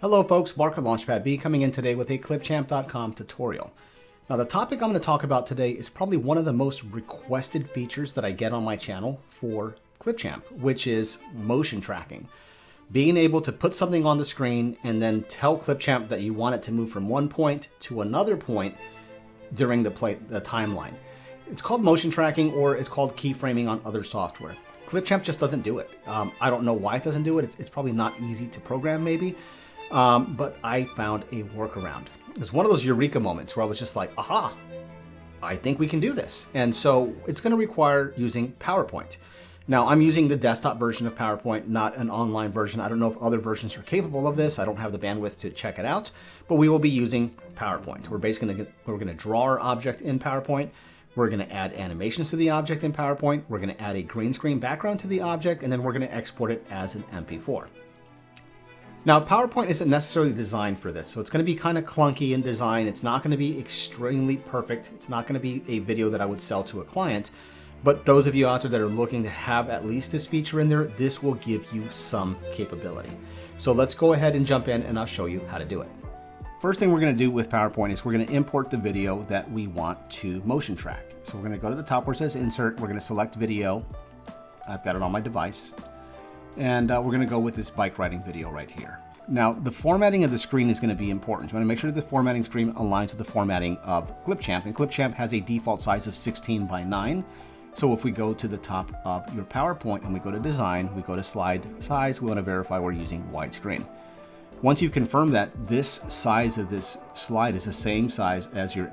Hello folks, Mark at Launchpad B coming in today with a Clipchamp.com tutorial. Now the topic I'm going to talk about today is probably one of the most requested features that I get on my channel for Clipchamp, which is motion tracking. Being able to put something on the screen and then tell Clipchamp that you want it to move from one point to another point during the timeline. It's called motion tracking, or it's called keyframing on other software. Clipchamp just doesn't do it. I don't know why it doesn't do it. It's probably not easy to program maybe. But I found a workaround. It's one of those eureka moments where I was just like, aha, I think we can do this. And so it's going to require using PowerPoint. Now I'm using the desktop version of PowerPoint, not an online version. I don't know if other versions are capable of this. I don't have the bandwidth to check it out, but we will be using PowerPoint. We're basically going to draw our object in PowerPoint. We're going to add animations to the object in PowerPoint. We're going to add a green screen background to the object, and then we're going to export it as an MP4. Now, PowerPoint isn't necessarily designed for this, so it's going to be kind of clunky in design. It's not going to be extremely perfect. It's not going to be a video that I would sell to a client. But those of you out there that are looking to have at least this feature in there, this will give you some capability. So let's go ahead and jump in and I'll show you how to do it. First thing we're going to do with PowerPoint is we're going to import the video that we want to motion track. So we're going to go to the top where it says Insert. We're going to select Video. I've got it on my device. And we're going to go with this bike riding video right here. Now, the formatting of the screen is going to be important. You want to make sure the formatting screen aligns with the formatting of Clipchamp. And Clipchamp has a default size of 16 by 9. So if we go to the top of your PowerPoint and we go to Design, we go to Slide Size, we want to verify we're using widescreen. Once you've confirmed that this size of this slide is the same size as your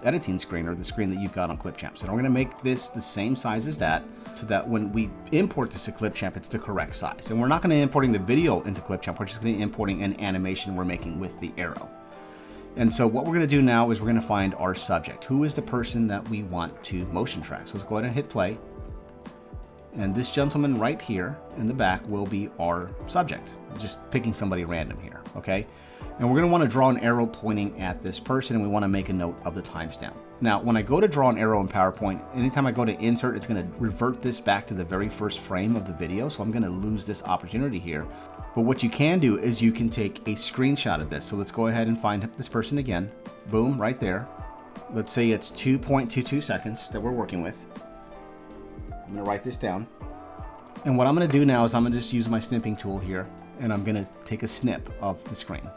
editing screen, or the screen that you've got on Clipchamp. So we're going to make this the same size as that, so that when we import this to Clipchamp, it's the correct size. And we're not going to importing the video into Clipchamp, we're just going to be importing an animation we're making with the arrow. And so what we're going to do now is we're going to find our subject. Who is the person that we want to motion track? So let's go ahead and hit play. And this gentleman right here in the back will be our subject. Just picking somebody random here, okay? And we're going to want to draw an arrow pointing at this person, and we want to make a note of the timestamp. Now, when I go to draw an arrow in PowerPoint, anytime I go to Insert, it's going to revert this back to the very first frame of the video, so I'm going to lose this opportunity here. But what you can do is you can take a screenshot of this. So let's go ahead and find this person again. Boom, right there. Let's say it's 2.22 seconds that we're working with. I'm going to write this down. And what I'm going to do now is I'm going to just use my snipping tool here, and I'm going to take a snip of the screen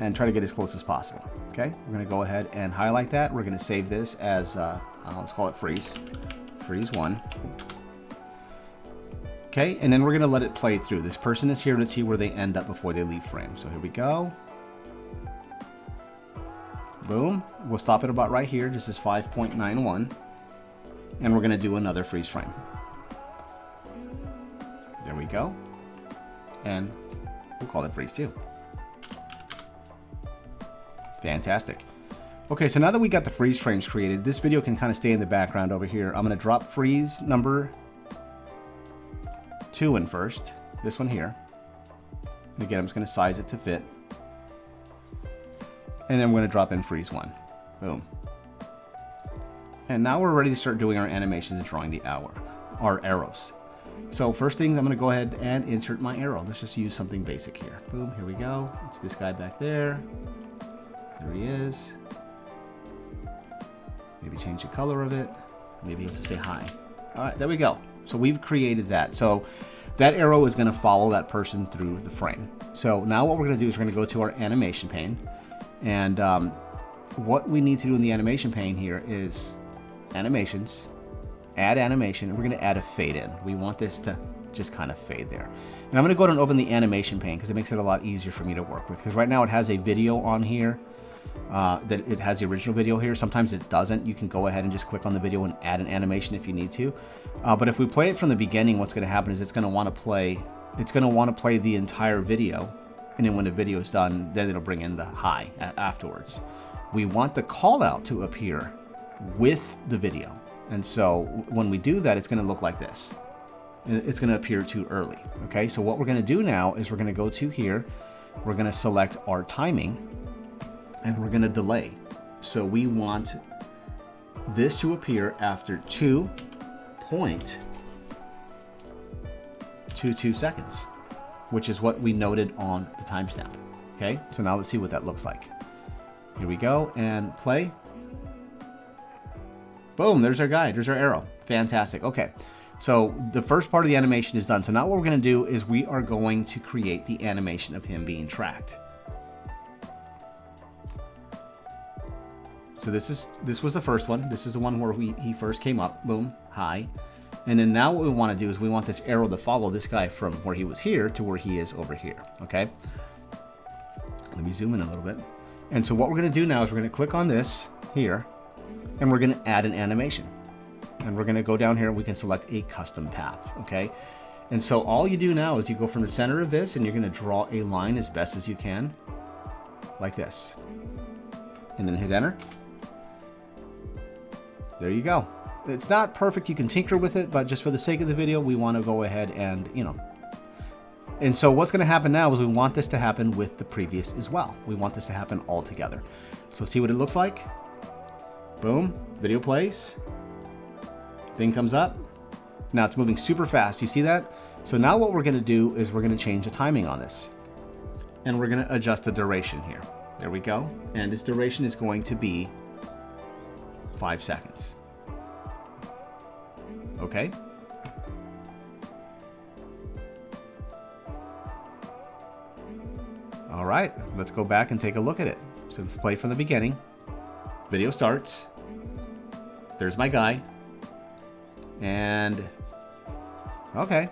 and try to get as close as possible. Okay, we're going to go ahead and highlight that. We're going to save this as, let's call it freeze 1. Okay, and then we're going to let it play through. This person is here to see where they end up before they leave frame. So here we go. Boom. We'll stop it about right here. This is 5.91. And we're going to do another freeze frame. There we go. And we'll call it freeze 2. Fantastic. Okay, so now that we got the freeze frames created, this video can kind of stay in the background over here. I'm going to drop freeze number 2 in first. This one here. And again, I'm just going to size it to fit. And then I'm going to drop in freeze 1. Boom. And now we're ready to start doing our animations and drawing our arrows. So first thing, I'm going to go ahead and insert my arrow. Let's just use something basic here. Boom, here we go. It's this guy back there. There he is. Maybe change the color of it. Maybe he'll just say hi. All right, there we go. So we've created that. So that arrow is going to follow that person through the frame. So now what we're going to do is we're going to go to our animation pane. And what we need to do in the animation pane here is animations, add animation, and we're going to add a fade in. We want this to just kind of fade there. And I'm going to go ahead and open the animation pane because it makes it a lot easier for me to work with. Because right now it has a video on here. That it has the original video here. Sometimes it doesn't. You can go ahead and just click on the video and add an animation if you need to. But if we play it from the beginning, what's going to happen is it's going to want to play the entire video. And then when the video is done, then it'll bring in the hi afterwards. We want the call out to appear with the video. And so when we do that, it's going to look like this. It's going to appear too early. Okay, so what we're going to do now is we're going to go to here. We're going to select our timing. And we're going to delay. So we want this to appear after 2.22 seconds. which is what we noted on the timestamp. Okay, so now let's see what that looks like. Here we go, and play. Boom, there's our guide, there's our arrow. Fantastic. Okay, so the first part of the animation is done. So now what we're going to do is we are going to create the animation of him being tracked. So this was the first one. This is the one where he first came up. Boom, hi. And then now what we want to do is we want this arrow to follow this guy from where he was here to where he is over here. Okay. Let me zoom in a little bit. And so what we're going to do now is we're going to click on this here, and we're going to add an animation. And we're going to go down here and we can select a custom path. Okay. And so all you do now is you go from the center of this and you're going to draw a line as best as you can, like this. And then hit enter. There you go. It's not perfect. You can tinker with it, but just for the sake of the video, we want to go ahead and, And so what's going to happen now is we want this to happen with the previous as well. We want this to happen all together. So see what it looks like. Boom. Video plays. Thing comes up. Now it's moving super fast. You see that? So now what we're going to do is we're going to change the timing on this. And we're going to adjust the duration here. There we go. And this duration is going to be 5 seconds. Okay. All right, let's go back and take a look at it. So let's play from the beginning. Video starts. There's my guy. And okay.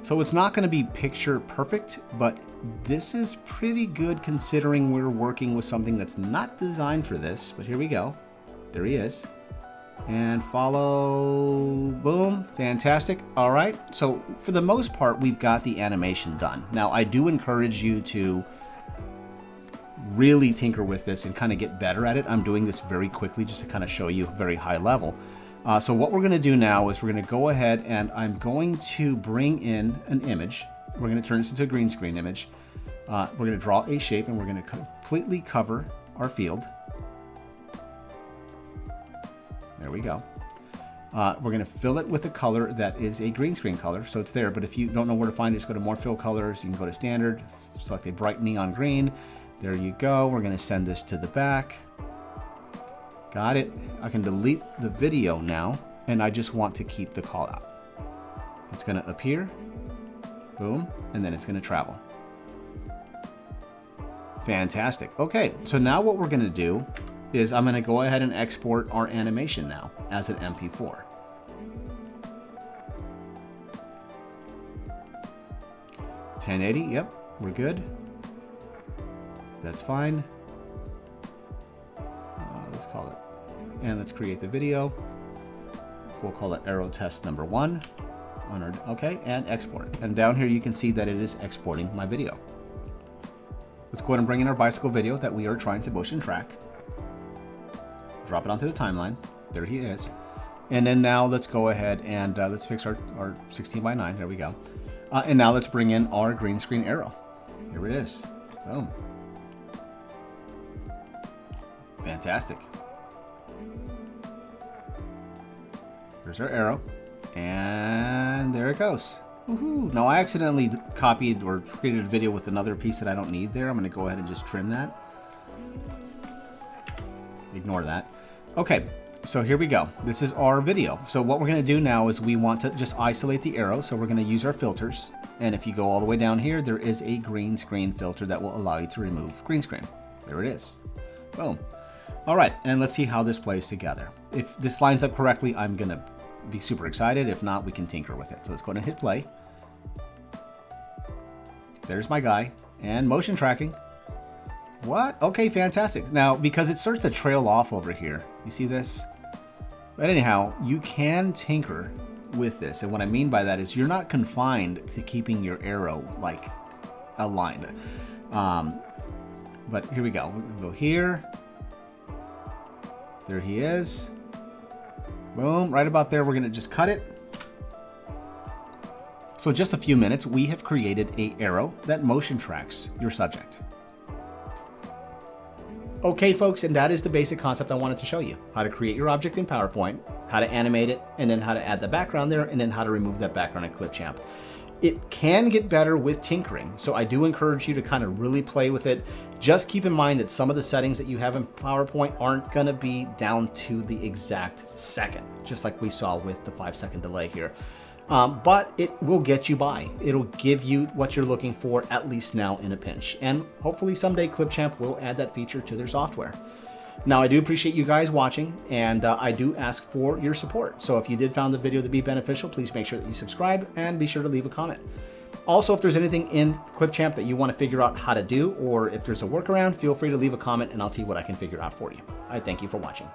So it's not going to be picture perfect, but this is pretty good considering we're working with something that's not designed for this. But here we go. There he is. And follow, boom, fantastic. All right, so for the most part, we've got the animation done. Now, I do encourage you to really tinker with this and kind of get better at it. I'm doing this very quickly just to kind of show you a very high level. So what we're gonna do now is we're gonna go ahead and I'm going to bring in an image. We're gonna turn this into a green screen image. We're gonna draw a shape and we're gonna completely cover our field. There we go. We're going to fill it with a color that is a green screen color, so it's there. But if you don't know where to find it, just go to More Fill Colors. You can go to Standard, select a bright neon green. There you go. We're going to send this to the back. Got it. I can delete the video now, and I just want to keep the call out. It's going to appear, boom, and then it's going to travel. Fantastic. Okay, so now what we're going to do is I'm going to go ahead and export our animation now as an MP4. $1080, yep, we're good. That's fine. Let's call it, and let's create the video. We'll call it arrow test number 1. Okay, and export. And down here you can see that it is exporting my video. Let's go ahead and bring in our bicycle video that we are trying to motion track. Drop it onto the timeline. There he is. And then now let's go ahead and let's fix our 16:9. There we go. And now let's bring in our green screen arrow. Here it is. Boom. Fantastic. There's our arrow. And there it goes. Woohoo. Now I accidentally copied or created a video with another piece that I don't need there. I'm going to go ahead and just trim that. Ignore that. Okay, so here we go. This is our video. So what we're going to do now is we want to just isolate the arrow. So we're going to use our filters. And if you go all the way down here, there is a green screen filter that will allow you to remove green screen. There it is. Boom. All right, and let's see how this plays together. If this lines up correctly, I'm going to be super excited. If not, we can tinker with it. So let's go ahead and hit play. There's my guy. And motion tracking. What? Okay, fantastic. Now, because it starts to trail off over here, you see this? But anyhow, you can tinker with this. And what I mean by that is you're not confined to keeping your arrow like aligned. But here we go. We're gonna go here. There he is. Boom, right about there. We're gonna just cut it. So in just a few minutes, we have created an arrow that motion tracks your subject. Okay, folks, and that is the basic concept I wanted to show you. How to create your object in PowerPoint, how to animate it, and then how to add the background there, and then how to remove that background in Clipchamp. It can get better with tinkering, so I do encourage you to kind of really play with it. Just keep in mind that some of the settings that you have in PowerPoint aren't going to be down to the exact second, just like we saw with the 5-second delay here. But it will get you by. It'll give you what you're looking for, at least now in a pinch. And hopefully someday Clipchamp will add that feature to their software. Now, I do appreciate you guys watching, and I do ask for your support. So if you did find the video to be beneficial, please make sure that you subscribe and be sure to leave a comment. Also, if there's anything in Clipchamp that you want to figure out how to do, or if there's a workaround, feel free to leave a comment and I'll see what I can figure out for you. I thank you for watching.